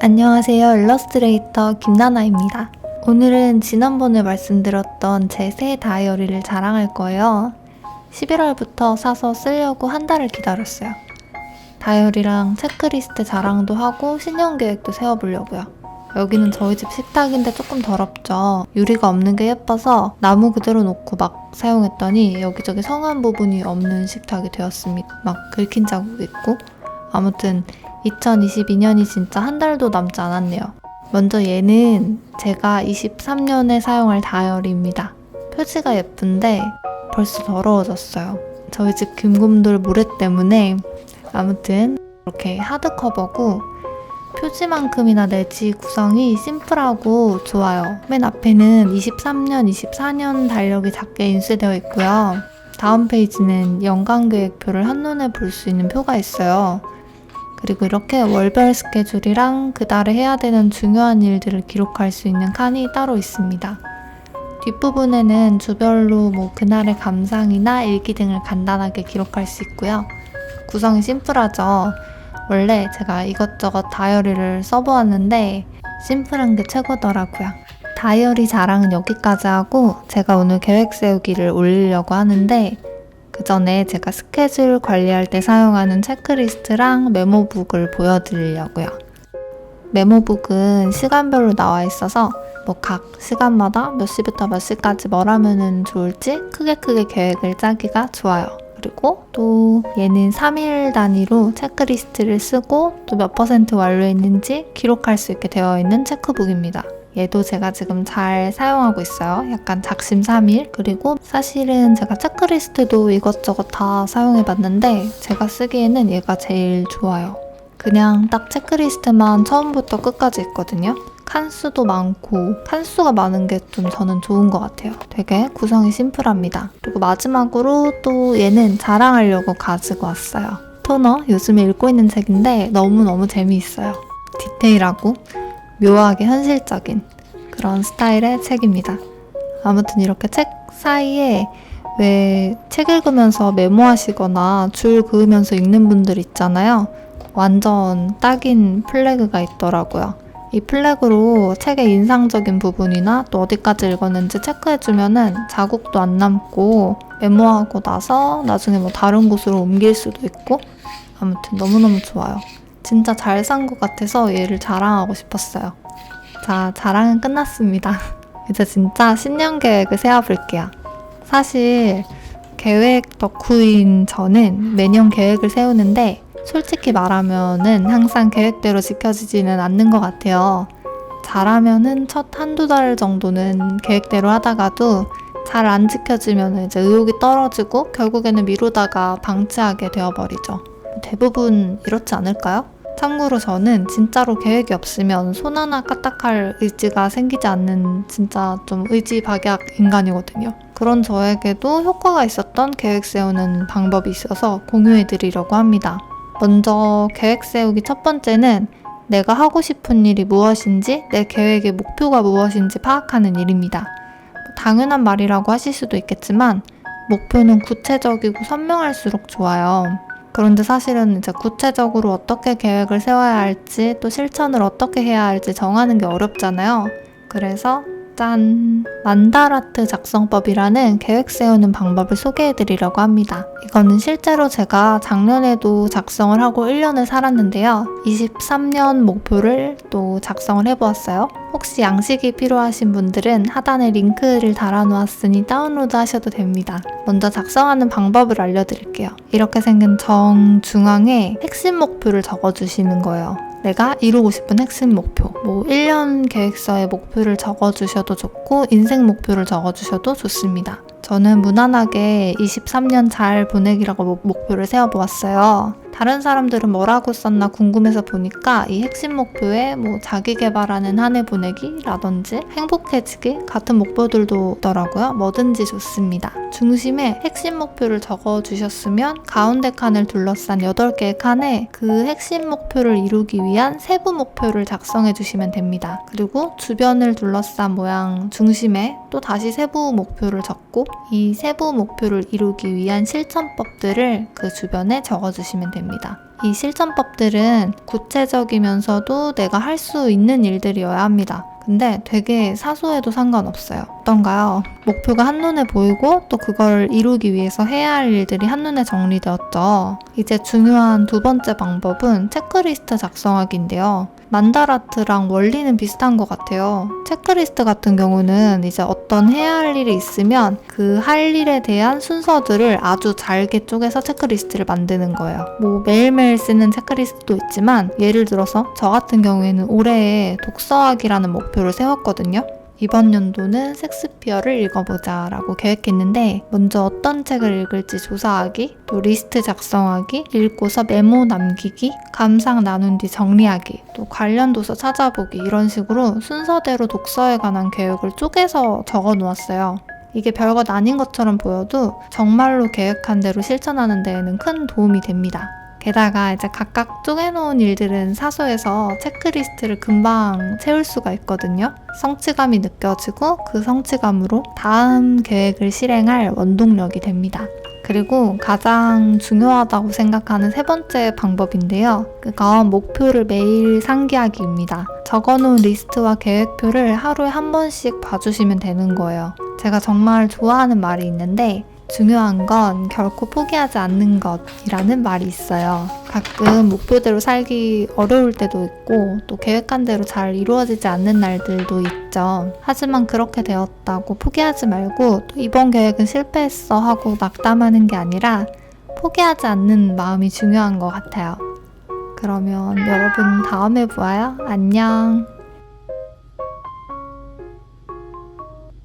안녕하세요. 일러스트레이터 김나나입니다. 오늘은 지난번에 말씀드렸던 제 새 다이어리를 자랑할 거예요. 11월부터 사서 쓰려고 한 달을 기다렸어요. 다이어리랑 체크리스트 자랑도 하고 신년계획도 세워보려고요. 여기는 저희 집 식탁인데 조금 더럽죠. 유리가 없는 게 예뻐서 나무 그대로 놓고 막 사용했더니 여기저기 성한 부분이 없는 식탁이 되었습니다. 막 긁힌 자국 있고. 아무튼 2022년이 진짜 한 달도 남지 않았네요. 먼저 얘는 제가 23년에 사용할 다이어리입니다. 표지가 예쁜데 벌써 더러워졌어요. 저희 집 금곰돌 모래 때문에. 아무튼 이렇게 하드커버고 표지만큼이나 내지 구성이 심플하고 좋아요. 맨 앞에는 23년, 24년 달력이 작게 인쇄되어 있고요. 다음 페이지는 연간계획표를 한눈에 볼 수 있는 표가 있어요. 그리고 이렇게 월별 스케줄이랑 그달에 해야 되는 중요한 일들을 기록할 수 있는 칸이 따로 있습니다. 뒷부분에는 주별로 그날의 감상이나 일기 등을 간단하게 기록할 수 있고요. 구성이 심플하죠. 원래 제가 이것저것 다이어리를 써보았는데 심플한 게 최고더라고요. 다이어리 자랑은 여기까지 하고 제가 오늘 계획 세우기를 올리려고 하는데 그 전에 제가 스케줄 관리할 때 사용하는 체크리스트랑 메모북을 보여드리려고요. 메모북은 시간별로 나와 있어서 각 시간마다 몇 시부터 몇 시까지 뭘 하면 좋을지 크게 계획을 짜기가 좋아요. 그리고 또 얘는 3일 단위로 체크리스트를 쓰고 또 몇 % 완료했는지 기록할 수 있게 되어 있는 체크북입니다. 얘도 제가 지금 잘 사용하고 있어요. 약간 작심삼일. 그리고 사실은 제가 체크리스트도 이것저것 다 사용해봤는데 제가 쓰기에는 얘가 제일 좋아요. 그냥 딱 체크리스트만 처음부터 끝까지 있거든요. 칸수도 많고 칸수가 많은 게 좀 저는 좋은 것 같아요. 되게 구성이 심플합니다. 그리고 마지막으로 또 얘는 자랑하려고 가지고 왔어요. 토너, 요즘에 읽고 있는 책인데 너무너무 재미있어요. 디테일하고 묘하게 현실적인 그런 스타일의 책입니다. 아무튼 이렇게 책 사이에 왜 책 읽으면서 메모하시거나 줄 그으면서 읽는 분들 있잖아요. 완전 딱인 플래그가 있더라고요. 이 플래그로 책의 인상적인 부분이나 또 어디까지 읽었는지 체크해주면은 자국도 안 남고 메모하고 나서 나중에 다른 곳으로 옮길 수도 있고 아무튼 너무너무 좋아요. 진짜 잘 산 것 같아서 얘를 자랑하고 싶었어요. 자, 자랑은 끝났습니다. 이제 진짜 신년 계획을 세워볼게요. 사실 계획 덕후인 저는 매년 계획을 세우는데 솔직히 말하면은 항상 계획대로 지켜지지는 않는 것 같아요. 잘하면은 첫 한두 달 정도는 계획대로 하다가도 잘 안 지켜지면 이제 의욕이 떨어지고 결국에는 미루다가 방치하게 되어버리죠. 대부분 이렇지 않을까요? 참고로 저는 진짜로 계획이 없으면 손 하나 까딱할 의지가 생기지 않는 진짜 좀 의지박약 인간이거든요. 그런 저에게도 효과가 있었던 계획 세우는 방법이 있어서 공유해드리려고 합니다. 먼저 계획 세우기 첫 번째는 내가 하고 싶은 일이 무엇인지 내 계획의 목표가 무엇인지 파악하는 일입니다. 당연한 말이라고 하실 수도 있겠지만 목표는 구체적이고 선명할수록 좋아요. 그런데 사실은 이제 구체적으로 어떻게 계획을 세워야 할지 또 실천을 어떻게 해야 할지 정하는 게 어렵잖아요. 그래서 짠! 만다라트 작성법이라는 계획 세우는 방법을 소개해드리려고 합니다. 이거는 실제로 제가 작년에도 작성을 하고 1년을 살았는데요. 23년 목표를 또 작성을 해보았어요. 혹시 양식이 필요하신 분들은 하단에 링크를 달아놓았으니 다운로드 하셔도 됩니다. 먼저 작성하는 방법을 알려드릴게요. 이렇게 생긴 정중앙에 핵심 목표를 적어주시는 거예요. 내가 이루고 싶은 핵심 목표 1년 계획서에 목표를 적어주셔도 좋고 인생 목표를 적어주셔도 좋습니다. 저는 무난하게 23년 잘 보내기라고 목표를 세워보았어요. 다른 사람들은 뭐라고 썼나 궁금해서 보니까 이 핵심 목표에 자기 개발하는 한 해 보내기라든지 행복해지기 같은 목표들도 있더라고요. 뭐든지 좋습니다. 중심에 핵심 목표를 적어주셨으면 가운데 칸을 둘러싼 8개의 칸에 그 핵심 목표를 이루기 위한 세부 목표를 작성해 주시면 됩니다. 그리고 주변을 둘러싼 모양 중심에 또 다시 세부 목표를 적고 이 세부 목표를 이루기 위한 실천법들을 그 주변에 적어주시면 됩니다. 이 실천법들은 구체적이면서도 내가 할 수 있는 일들이어야 합니다. 근데 되게 사소해도 상관없어요. 어떤가요? 목표가 한눈에 보이고 또 그걸 이루기 위해서 해야 할 일들이 한눈에 정리되었죠. 이제 중요한 두 번째 방법은 체크리스트 작성하기인데요. 만다라트랑 원리는 비슷한 것 같아요. 체크리스트 같은 경우는 이제 어떤 해야 할 일이 있으면 그 할 일에 대한 순서들을 아주 잘게 쪼개서 체크리스트를 만드는 거예요. 뭐 매일매일 쓰는 체크리스트도 있지만 예를 들어서 저 같은 경우에는 올해에 독서하기라는 목표를 세웠거든요. 이번 연도는 섹스피어를 읽어보자 라고 계획했는데 먼저 어떤 책을 읽을지 조사하기, 또 리스트 작성하기, 읽고서 메모 남기기, 감상 나눈 뒤 정리하기, 또 관련 도서 찾아보기 이런 식으로 순서대로 독서에 관한 계획을 쪼개서 적어 놓았어요. 이게 별것 아닌 것처럼 보여도 정말로 계획한 대로 실천하는 데에는 큰 도움이 됩니다. 게다가 이제 각각 쪼개놓은 일들은 사소해서 체크리스트를 금방 채울 수가 있거든요. 성취감이 느껴지고 그 성취감으로 다음 계획을 실행할 원동력이 됩니다. 그리고 가장 중요하다고 생각하는 세 번째 방법인데요. 그건 목표를 매일 상기하기입니다. 적어놓은 리스트와 계획표를 하루에 한 번씩 봐주시면 되는 거예요. 제가 정말 좋아하는 말이 있는데 중요한 건 결코 포기하지 않는 것이라는 말이 있어요. 가끔 목표대로 살기 어려울 때도 있고 또 계획한 대로 잘 이루어지지 않는 날들도 있죠. 하지만 그렇게 되었다고 포기하지 말고 또 이번 계획은 실패했어 하고 낙담하는 게 아니라 포기하지 않는 마음이 중요한 것 같아요. 그러면 여러분 다음에 보아요. 안녕.